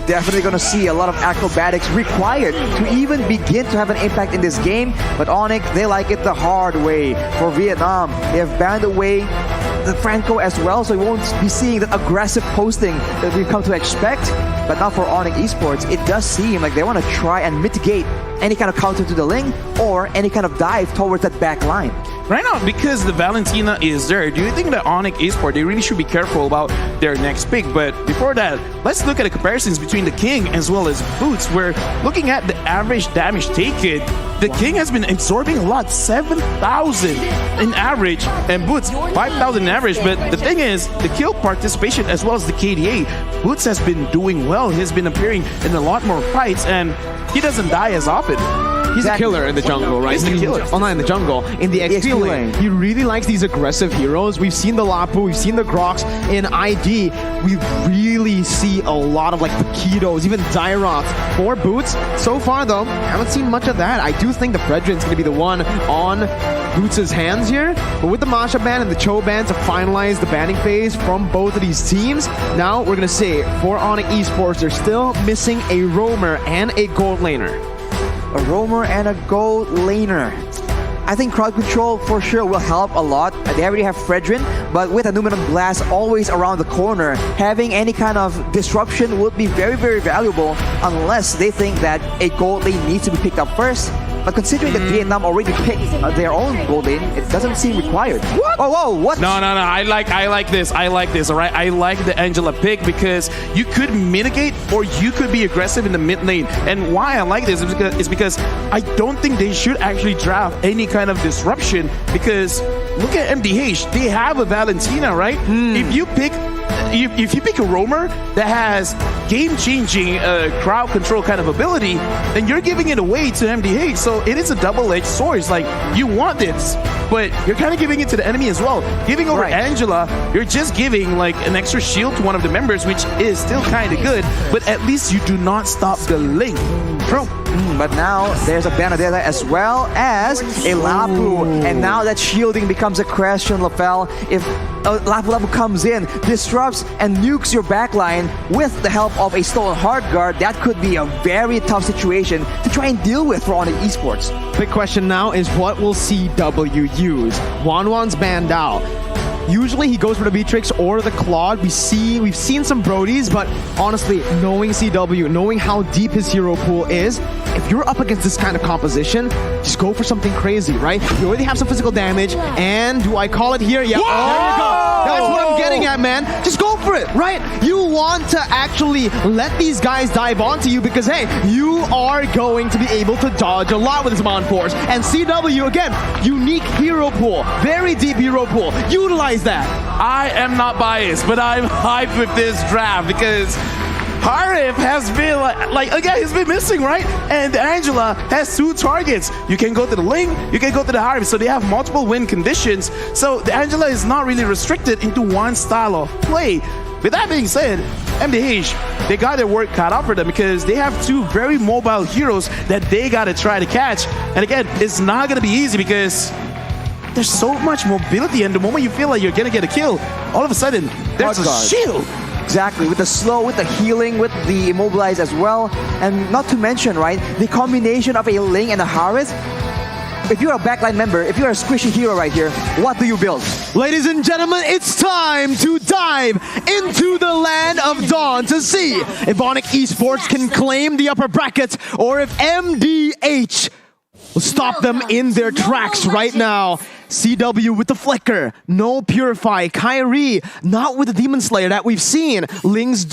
definitely going to see a lot of acrobatics required to even begin to have an impact in this game. But Onic, they like it the hard way. For Vietnam, they have banned away the Franco as well, so we won't be seeing that aggressive posting that we've come to expect. But now for Onic Esports, it does seem like they want to try and mitigate any kind of counter to the Ling or any kind of dive towards that back line. Right now, because the Valentina is there, do you think that Onic Esports, they really should be careful about their next pick? But before that, let's look at the comparisons between the King as well as Boots. We're looking at the average damage taken. The King has been absorbing a lot, 7,000 in average, and Boots 5,000 in average. But the thing is, the kill participation as well as the KDA, Boots has been doing well. He's been appearing in a lot more fights, and he doesn't die as often. He's a killer in the jungle, right? He's the killer. Oh, not in the jungle. In the XP lane, he really likes these aggressive heroes. We've seen the Lapu, we've seen the Grox. In ID, we really see a lot of like Paquitos, even Dairoth for Boots. So far, though, haven't seen much of that. I do think the Fredrin's going to be the one on Boots' hands here. But with the Masha ban and the Cho ban to finalize the banning phase from both of these teams, now we're going to say for Onic Esports, they're still missing a roamer and a gold laner. A roamer and a gold laner. I think crowd control for sure will help a lot. They already have Fredrin, but with Aluminum Blast always around the corner, having any kind of disruption would be very, very valuable unless they think that a gold lane needs to be picked up first. But considering that Vietnam already picked their own gold lane, it doesn't seem required. What? Oh, whoa, what? No. I like this, all right? I like the Angela pick because you could mitigate or you could be aggressive in the mid lane. And why I like this is because I don't think they should actually draft any kind of disruption because look at MDH. They have a Valentina, right? If you pick a roamer that has game-changing crowd control kind of ability, then you're giving it away to MDH. So it is a double-edged sword. It's like, you want this, but you're kind of giving it to the enemy as well. Giving over Angela, you're just giving like an extra shield to one of the members, which is still kind of good, but at least you do not stop the link. True. But now there's a Benedetta as well as a Lapu, and now that shielding becomes a question, Lafel. If Lapu comes in, disrupts and nukes your backline with the help of a stolen hard guard, that could be a very tough situation to try and deal with for Onic Esports. Big question now is what will CW use? Wanwan's banned out. Usually he goes for the Beatrix or the Claude. We've seen some Brodies, but honestly, knowing CW, knowing how deep his hero pool is, if you're up against this kind of composition, just go for something crazy, right? You already have some physical damage, and do I call it here? Yeah, there you go. That's what I'm getting at, man. Just go for it, right? You want to actually let these guys dive onto you because, hey, you are going to be able to dodge a lot with this Mon Force. And CW, again, unique hero pool, very deep hero pool. Utilize that. I am not biased, but I'm hyped with this draft because Harif has been like again, he's been missing, right? And Angela has 2 targets. You can go to the Ling, you can go to the Harif, so they have multiple win conditions. So the Angela is not really restricted into one style of play. With that being said, MDH, they got their work cut out for them because they have 2 very mobile heroes that they got to try to catch. And again, it's not going to be easy because there's so much mobility, and the moment you feel like you're going to get a kill, all of a sudden, there's a shield. Exactly, with the slow, with the healing, with the immobilize as well. And not to mention, right, the combination of a Ling and a Harith. If you're a backline member, if you're a squishy hero right here, what do you build? Ladies and gentlemen, it's time to dive into the land of Dawn to see if Onic Esports can claim the upper brackets or if MDH will stop them in their tracks right now. CW with the Flicker, no Purify, Kyrie, not with the Demon Slayer that we've seen. Ling's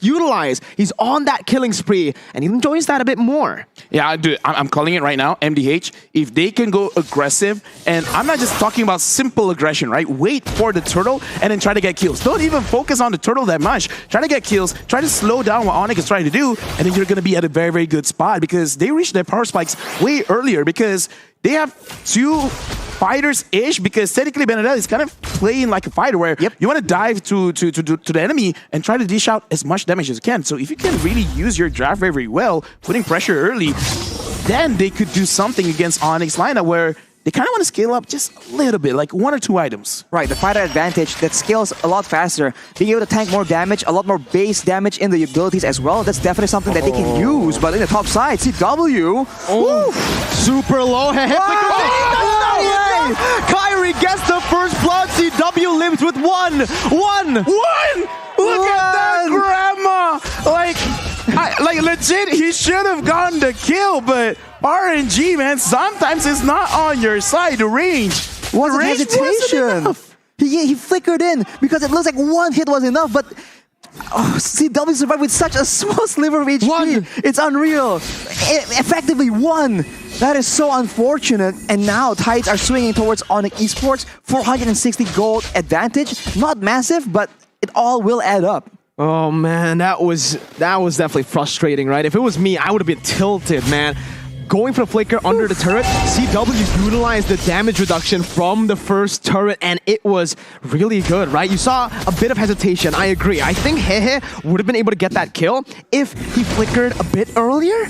utilize. He's on that killing spree, and he enjoys that a bit more. Yeah, dude, I'm calling it right now, MDH. If they can go aggressive, and I'm not just talking about simple aggression, right? Wait for the turtle and then try to get kills. Don't even focus on the turtle that much. Try to get kills, try to slow down what Onic is trying to do, and then you're going to be at a very, very good spot because they reached their power spikes way earlier because they have 2 fighters-ish, because technically Benedetta is kind of playing like a fighter where you want to dive to the enemy and try to dish out as much damage as you can. So if you can really use your draft very, very well, putting pressure early, then they could do something against Onyx lineup where they kind of want to scale up just a little bit, like 1 or 2 items. Right, the fighter advantage that scales a lot faster, being able to tank more damage, a lot more base damage in the abilities as well. That's definitely something that they can use. But in the top side, CW. Oh, super low. Kyrie gets the first blood. CW lives with one. Look at that grandma! Like legit, he should have gotten the kill, but RNG, man, sometimes it's not on your side. The range Wasn't hesitation. He flickered in because it looks like one hit was enough, but CW survived with such a small sliver of HP. It's unreal. Effectively won. That is so unfortunate. And now tides are swinging towards Onic Esports. 460 gold advantage. Not massive, but it all will add up. Oh man, that was definitely frustrating, right? If it was me, I would have been tilted, man. Going for the flicker under the turret, CW utilized the damage reduction from the first turret, and it was really good, right? You saw a bit of hesitation, I agree. I think Hehe would have been able to get that kill if he flickered a bit earlier.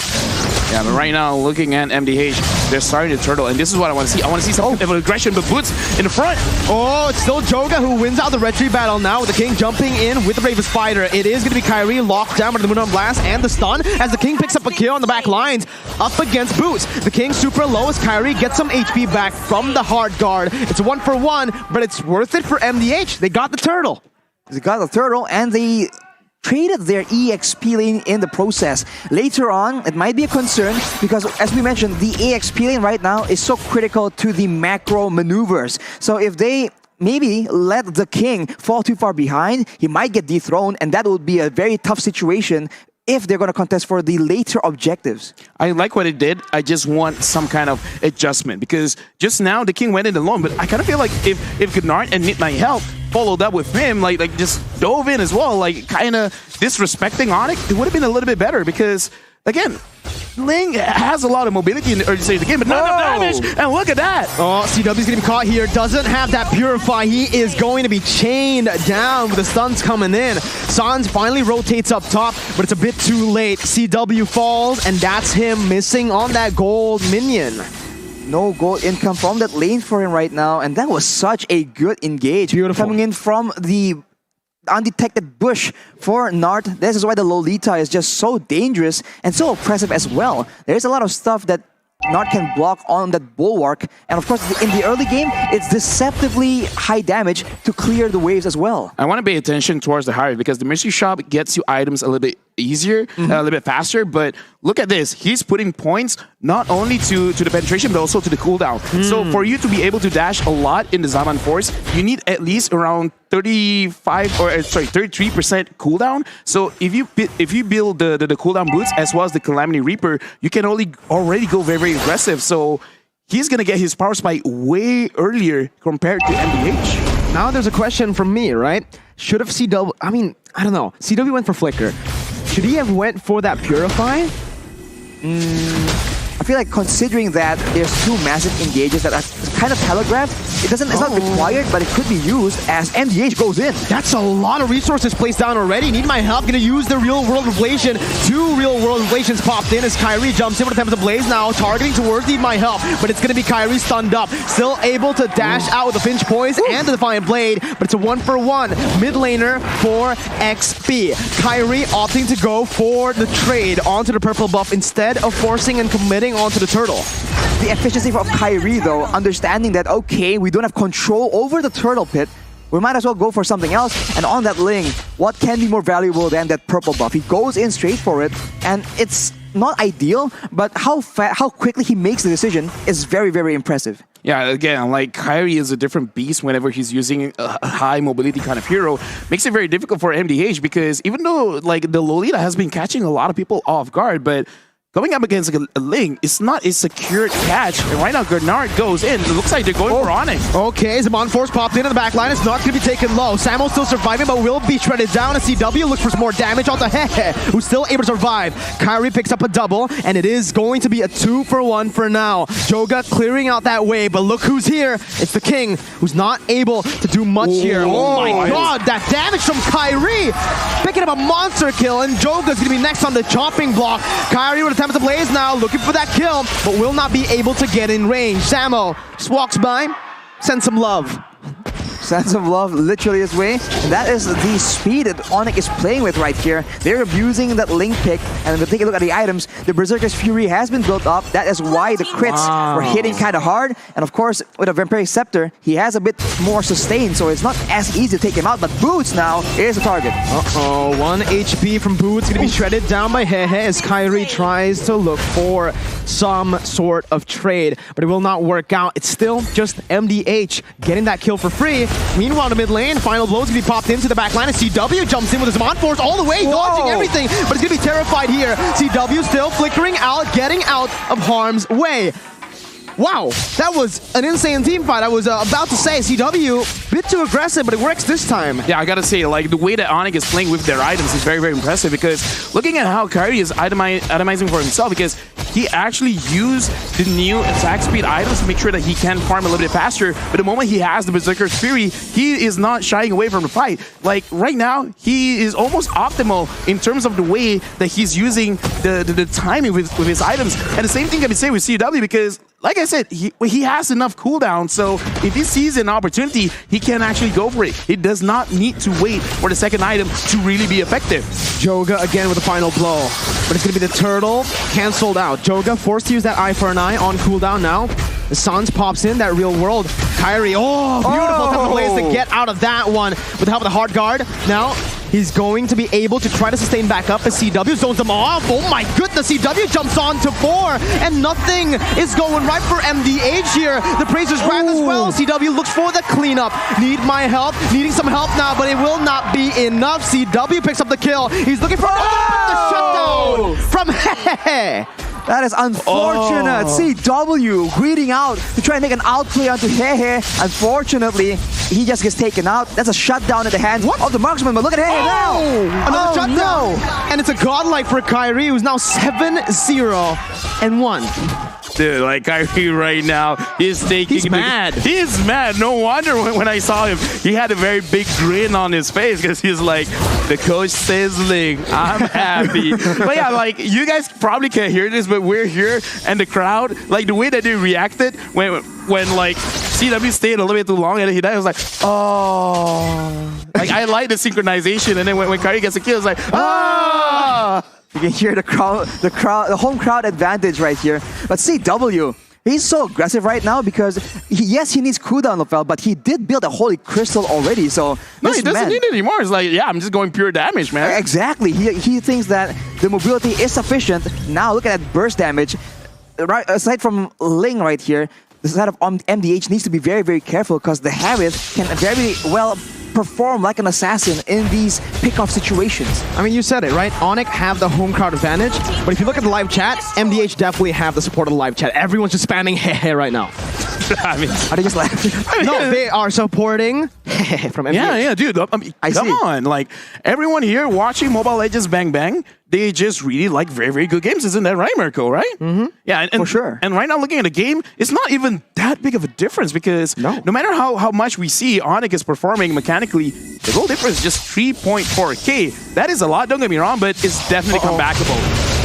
Yeah, but right now, looking at MDH, they're starting to turtle, and this is what I want to see. I want to see some of aggression, but Boots in the front. Oh, it's still Joga who wins out the red tree battle now with the King jumping in with the Bravest Spider. It is going to be Kyrie locked down by the Moon on Blast and the stun as the King picks up a kill on the back lines up against Boots. The King super low as Kyrie gets some HP back from the hard guard. It's a 1-for-1, but it's worth it for MDH. They got the turtle. They got the turtle, and they traded their EXP lane in the process. Later on, it might be a concern because, as we mentioned, the EXP lane right now is so critical to the macro maneuvers. So if they maybe let the King fall too far behind, he might get dethroned, and that would be a very tough situation if they're going to contest for the later objectives. I like what it did. I just want some kind of adjustment because just now the King went in alone, but I kind of feel like if Gnart and Midnight Help followed up with him, like just dove in as well, like kind of disrespecting Onic, it would have been a little bit better because, again, Ling has a lot of mobility in the early stage of the game, but not enough damage, and look at that! Oh, CW's gonna be caught here, doesn't have that Purify, he is going to be chained down with the stuns coming in. Sans finally rotates up top, but it's a bit too late. CW falls, and that's him missing on that gold minion. No gold income from that lane for him right now, and that was such a good engage. Beautiful. Coming in from the undetected bush for Nart. This is why the Lolita is just so dangerous and so oppressive as well. There's a lot of stuff that Nart can block on that bulwark, and of course in the early game it's deceptively high damage to clear the waves as well. I want to pay attention towards the Harvey because the mystery shop gets you items a little bit easier, a little bit faster, but look at this. He's putting points not only to the penetration but also to the cooldown. So for you to be able to dash a lot in the Zaman Force, you need at least around 33% cooldown. So if you build the cooldown boots as well as the Calamity Reaper, you can already go very, very aggressive. So he's gonna get his power spike way earlier compared to MDH. Now there's a question from me, right? Should have CW, I mean, I don't know. CW went for Flicker. Should he have went for that Purify? I feel like considering that there's two massive engages that are kind of telegraphed, it's not required, but it could be used as MDH goes in. That's a lot of resources placed down already. Need my help. Gonna use the real world revelation. 2 real world revelations popped in as Kyrie jumps in with the Tempest Blaze now, targeting towards Need My Help, but it's gonna be Kyrie stunned up. Still able to dash out with the Finch Poise and the Defiant Blade, but it's a 1-for-1. Mid laner for XP. Kyrie opting to go for the trade onto the purple buff instead of forcing and committing onto the turtle. The efficiency of Kyrie, though, understanding that, okay, we don't have control over the turtle pit, we might as well go for something else. And on that Ling, what can be more valuable than that purple buff? He goes in straight for it, and it's not ideal, but how quickly he makes the decision is very, very impressive. Yeah, again, like Kyrie is a different beast whenever he's using a high mobility kind of hero. Makes it very difficult for MDH because even though like the Lolita has been catching a lot of people off guard, but going up against like a Ling, it's not a secured catch. And right now, Gnart goes in. It looks like they're going for Onic. Okay, Zaman Force popped in the back line. It's not going to be taken low. Samo's still surviving, but will be shredded down. And CW looks for some more damage onto Hehe, who's still able to survive. Kyrie picks up a double, and it is going to be a 2-for-1 for now. Joga clearing out that way, but look who's here. It's the King, who's not able to do much here. Oh my god, that damage from Kyrie! Picking up a monster kill, and Joga's going to be next on the chopping block. Kyrie with a attempt to blaze now, looking for that kill, but will not be able to get in range. Samo just walks by, sends some love. Sense of love literally his way. And that is the speed that Onic is playing with right here. They're abusing that link pick. And if we take a look at the items, the Berserker's Fury has been built up. That is why the crits were hitting kind of hard. And of course, with a Vampiric Scepter, he has a bit more sustain, so it's not as easy to take him out. But Boots now is the target. Uh-oh, 1 HP from Boots gonna be shredded down by Hehe as Kyrie tries to look for some sort of trade, but it will not work out. It's still just MDH getting that kill for free. Meanwhile, in the mid lane, final blows gonna be popped into the back line, and CW jumps in with his Mon Force all the way, dodging everything, but he's gonna be terrified here. CW still flickering out, getting out of harm's way. Wow, that was an insane team fight. I was about to say CW, bit too aggressive, but it works this time. Yeah, I gotta say, like, the way that Onic is playing with their items is very, very impressive, because looking at how Kyrie is itemizing for himself, because he actually used the new attack speed items to make sure that he can farm a little bit faster, but the moment he has the Berserker's Fury, he is not shying away from the fight. Like, right now, he is almost optimal in terms of the way that he's using the timing with his items. And the same thing can be said with CW, because like I said, he has enough cooldown, so if he sees an opportunity, he can actually go for it. He does not need to wait for the second item to really be effective. Joga again with the final blow, but it's going to be the turtle cancelled out. Joga forced to use that eye for an eye on cooldown now. The Suns pops in, that real world. Kyrie, beautiful tempo plays to get out of that one with the help of the hard guard. Now, he's going to be able to try to sustain back up as CW zones them off. Oh my goodness, CW jumps on to 4, and nothing is going right for MDH here. The Praisers grab as well. CW looks for the cleanup. Need my help, needing some help now, but it will not be enough. CW picks up the kill. He's looking for the shutdown from Hehe. That is unfortunate. CW greeting out to try and make an outplay onto Hehe. Unfortunately, he just gets taken out. That's a shutdown at the hands of the marksman. But look at Hehe now. Another shutdown. No. And it's a godlike for Kyrie, who's now 7-0-1. Dude, like Kyrie right now, he's mad. He's mad. No wonder when I saw him, he had a very big grin on his face because he's like, the coach sizzling. I'm happy. But yeah, like, you guys probably can't hear this, but we're here, and the crowd, like the way that they reacted when like CW stayed a little bit too long and he died, I was like, oh. Like, I like the synchronization, and then when Kyrie gets a kill, it's like, ah. You can hear the home crowd advantage right here. But CW, he's so aggressive right now because, yes, he needs cooldown, Lofel, but he did build a holy crystal already, so... No, he doesn't need it anymore. It's like, yeah, I'm just going pure damage, man. Exactly. He thinks that the mobility is sufficient. Now, look at that burst damage. Right, aside from Ling right here, the side of MDH needs to be very, very careful because the Harith can very well perform like an assassin in these pick-off situations. I mean, you said it, right? Onic have the home crowd advantage, but if you look at the live chat, MDH definitely have the support of the live chat. Everyone's just spamming Hehe right now. I mean, are they just laughing? No, they are supporting from MDH. Yeah, dude. I mean, come on. Like, everyone here watching Mobile Legends Bang Bang, they just really like very, very good games. Isn't that right, Mirko, right? Mm-hmm. Yeah, and, for sure. And right now, looking at the game, it's not even that big of a difference because no matter how much we see Onic is performing mechanically, the goal difference is just 3.4K. That is a lot, don't get me wrong, but it's definitely comebackable.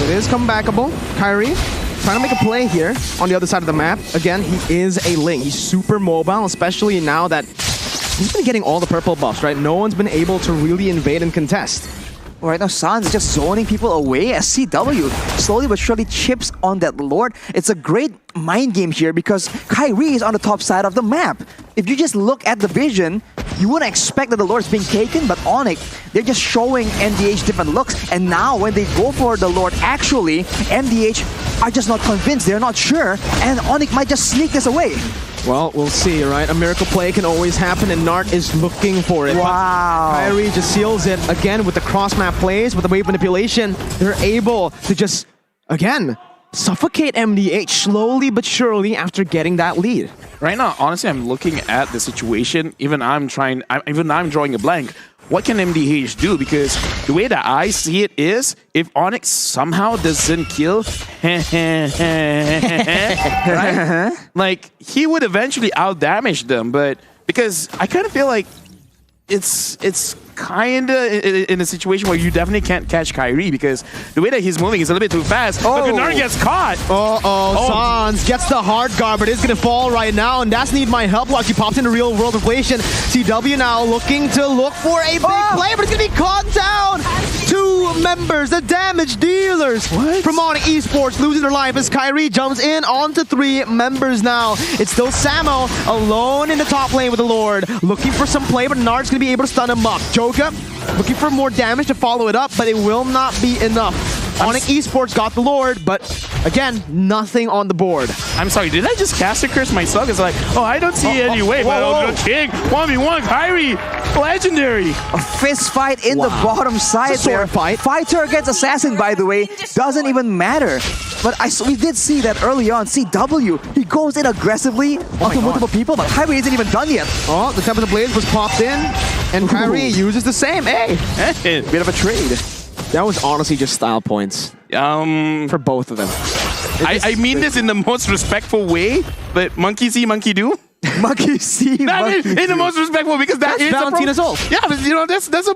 It is comebackable. Kyrie trying to make a play here on the other side of the map. Again, he is a Ling. He's super mobile, especially now that he's been getting all the purple buffs, right? No one's been able to really invade and contest. Right now, Sans is just zoning people away as CW slowly but surely chips on that Lord. It's a great mind game here because Kyrie is on the top side of the map. If you just look at the vision, you wouldn't expect that the Lord's being taken, but Onic, they're just showing MDH different looks. And now when they go for the Lord, actually, MDH are just not convinced. They're not sure. And Onic might just sneak this away. Well, we'll see, right? A miracle play can always happen, and Nart is looking for it. Wow. But Kyrie just seals it again with the cross-map plays, with the wave manipulation. They're able to just, again, suffocate MDH slowly but surely after getting that lead. Right now, honestly, I'm looking at the situation. Even I'm drawing a blank. What can MDH do? Because the way that I see it is, if Onic somehow doesn't kill, right? Like, he would eventually out-damage them, but because I kind of feel like it's kind of in a situation where you definitely can't catch Kyrie because the way that he's moving is a little bit too fast. Oh. But Bernard gets caught. Sans gets the hard guard, but it's going to fall right now, and that's need my help while she pops into real world inflation. CW now looking to look for a big play, but it's going to be caught down. Two members, the damage dealers from Onic Esports losing their life as Kyrie jumps in onto three members now. It's still Samo alone in the top lane with the Lord, looking for some play, but Nard's going to be able to stun him up. Joka looking for more damage to follow it up, but it will not be enough. Onic Esports got the Lord, but again, nothing on the board. I'm sorry, did I just cast a curse myself? It's like, oh, I don't see any way, but the King, 1v1, Kyrie, legendary. A fist fight in the bottom side there. Fighter against Assassin, by the way, doesn't even matter. But we did see that early on. CW, he goes in aggressively onto multiple people, but Kyrie isn't even done yet. Oh, the Temple of Blades was popped in, and Kyrie uses the same. Hey, bit of a trade. That was honestly just style points for both of them. I mean this in the most respectful way, but monkey see, monkey do. Monkey see, monkey do. In the most respectful, because that's Valentina's ult. Yeah, but you know, that's a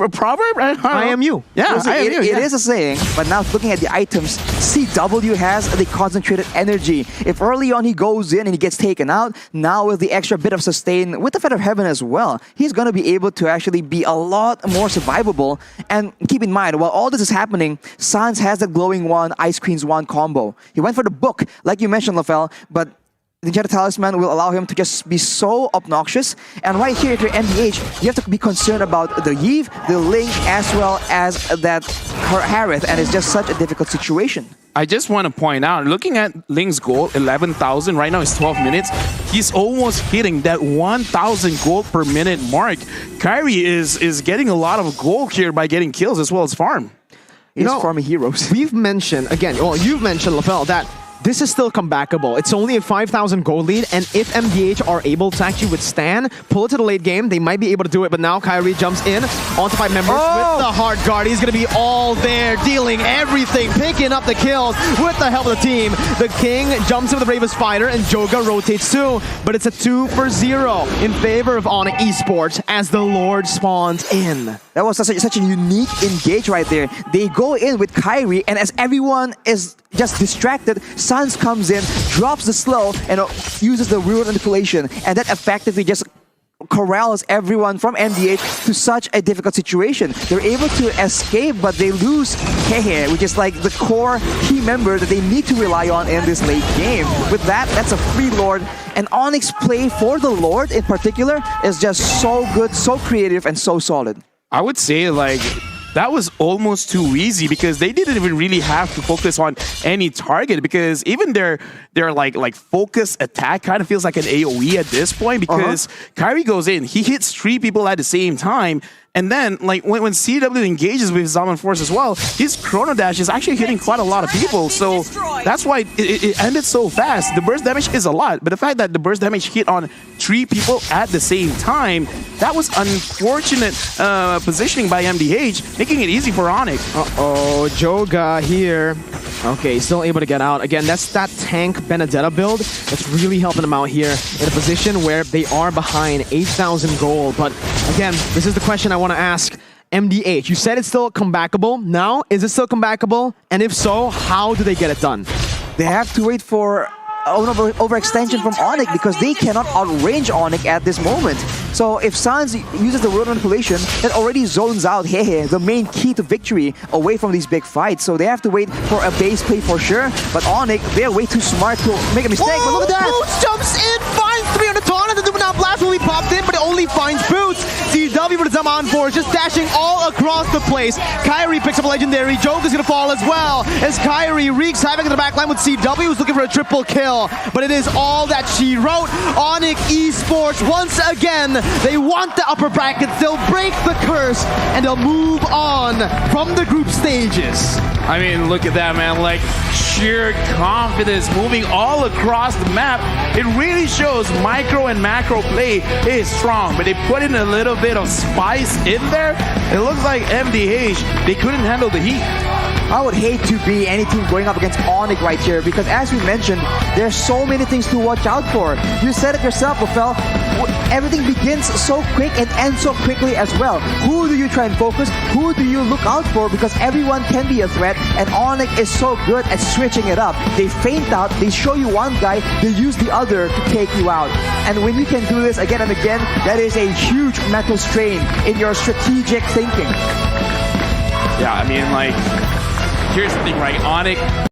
proverb. I am you. Yeah, I am you. It is a saying, but now looking at the items, CW has the concentrated energy. If early on he goes in and he gets taken out, now with the extra bit of sustain, with the Feather of Heaven as well, he's going to be able to actually be a lot more survivable. And keep in mind, while all this is happening, Sans has that glowing wand, Ice Queen's wand combo. He went for the book, like you mentioned, Lafel, but the Enchanted Talisman will allow him to just be so obnoxious. And right here, if you're MDH, you have to be concerned about the Yve, the Ling, as well as that Harith, and it's just such a difficult situation. I just want to point out, looking at Ling's goal, 11,000, right now it's 12 minutes. He's almost hitting that 1,000 gold per minute mark. Kyrie is getting a lot of gold here by getting kills as well as farm. He's farming heroes. We've mentioned, again, well, you've mentioned, Lafel, that this is still comebackable. It's only a 5,000 gold lead, and if MDH are able to actually withstand, pull it to the late game, they might be able to do it, but now Kyrie jumps in onto 5 members with the hard guard. He's going to be all there, dealing everything, picking up the kills with the help of the team. The King jumps in with the Bravest Fighter, and Joga rotates too, but it's a 2-for-0 in favor of Onic Esports as the Lord spawns in. That was such a unique engage right there. They go in with Kyrie, and as everyone is just distracted, Sans comes in, drops the slow, and uses the Ruin Manipulation, and that effectively just corrals everyone from MDH to such a difficult situation. They're able to escape, but they lose Hehe, which is like the core key member that they need to rely on in this late game. With that, that's a free Lord, and Onyx play for the Lord in particular is just so good, so creative, and so solid. I would say, like, that was almost too easy because they didn't even really have to focus on any target, because even their like focus attack kind of feels like an AoE at this point, because Kyrie goes in, he hits 3 people at the same time, and then like when CW engages with Zaman Force as well, his Chrono Dash is actually hitting quite a lot of people, so that's why it ended so fast. The burst damage is a lot, but the fact that the burst damage hit on 3 people at the same time, that was unfortunate positioning by MDH, making it easy for Onic. Uh-oh, Joga here. Okay, still able to get out. Again, that's that tank Benedetta build that's really helping them out here in a position where they are behind 8,000 gold. But again, this is the question I want to ask. MDH, you said it's still comebackable. Now, is it still comebackable? And if so, how do they get it done? They have to wait for overextension from Onic because they cannot outrange Onic at this moment. So if Sans uses the Ruin Manipulation, that already zones out Hehe, the main key to victory, away from these big fights. So they have to wait for a base play for sure. But Onic, they're way too smart to make a mistake. But look at that! Boots jumps in, finds 3 on the taunt, and the Dumanal Blast will be popped in, but it only finds Boots. CW with the Zaman Force just dashing all across the place. Kyrie picks up a legendary. Joke is going to fall as well, as Kyrie wreaks havoc in the backline with CW, who's looking for a triple kill. But it is all that she wrote. Onic Esports, once again, they want the upper brackets. They'll break the curse, and they'll move on from the group stages. I mean, look at that, man. Like, sheer confidence moving all across the map. It really shows micro and macro play is strong, but they put in a little bit of spice in there. It looks like MDH, they couldn't handle the heat. I would hate to be any team going up against Onic right here because as we mentioned, there's so many things to watch out for. You said it yourself, Rafael. Everything begins so quick and ends so quickly as well. Who do you try and focus? Who do you look out for? Because everyone can be a threat, and Onic is so good at switching it up. They feint out, they show you one guy, they use the other to take you out. And when you can do this again and again, that is a huge mental strain in your strategic thinking. Yeah, I mean, like, here's the thing, right? Onic